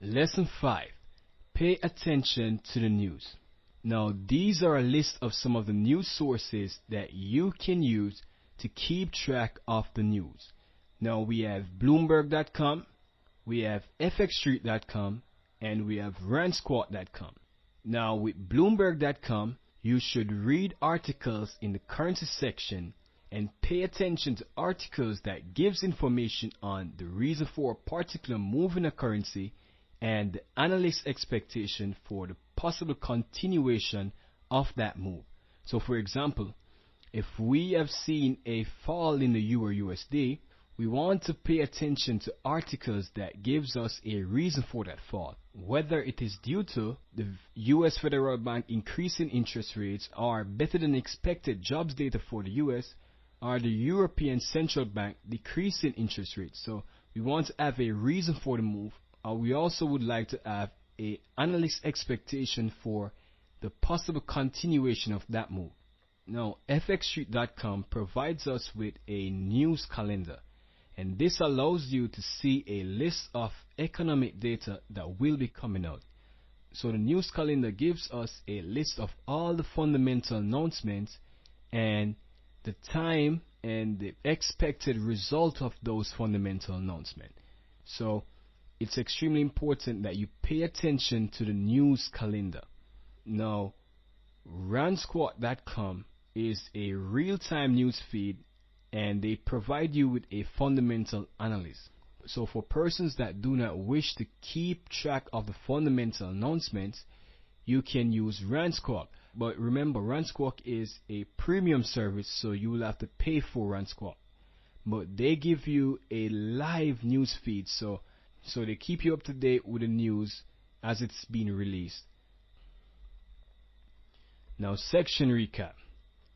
Lesson 5. Pay attention to the news. Now, these are a list of some of the news sources that you can use to keep track of the news. Now, we have Bloomberg.com, we have FXstreet.com, and we have Randsquawk.com. Now, with Bloomberg.com, you should read articles in the currency section and pay attention to articles that gives information on the reason for a particular move in a currency and the analyst expectation for the possible continuation of that move. So for example, if we have seen a fall in the EUR USD, we want to pay attention to articles that gives us a reason for that fall, whether it is due to the US Federal Bank increasing interest rates or better than expected jobs data for the US, or the European Central Bank decreasing interest rates. So we want to have a reason for the move. We also would like to have an analyst expectation for the possible continuation of that move. Now, FXstreet.com provides us with a news calendar, and this allows you to see a list of economic data that will be coming out. So the news calendar gives us a list of all the fundamental announcements and the time and the expected result of those fundamental announcements. So it's extremely important that you pay attention to the news calendar. Now, Randsquawk.com is a real-time news feed, and they provide you with a fundamental analysis. So for persons that do not wish to keep track of the fundamental announcements, you can use Randsquawk. But remember, Randsquawk is a premium service, so you will have to pay for Randsquawk. But they give you a live news feed, so they keep you up to date with the news as it's being released. Now, section recap.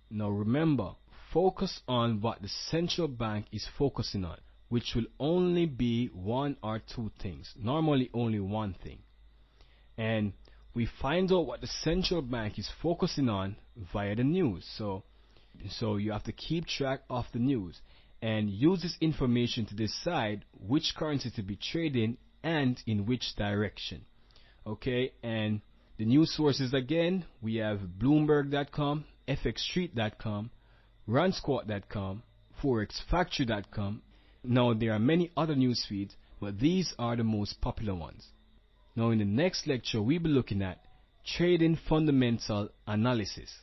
Now remember, focus on what the central bank is focusing on, which will only be one or two things, normally only one thing. And we find out what the central bank is focusing on via the news. So you have to keep track of the news and use this information to decide which currency to be trading and in which direction. Okay, and the news sources again, we have Bloomberg.com, FXstreet.com, Randsquawk.com, ForexFactory.com. Now there are many other news feeds, but these are the most popular ones. Now in the next lecture we'll be looking at trading fundamental analysis.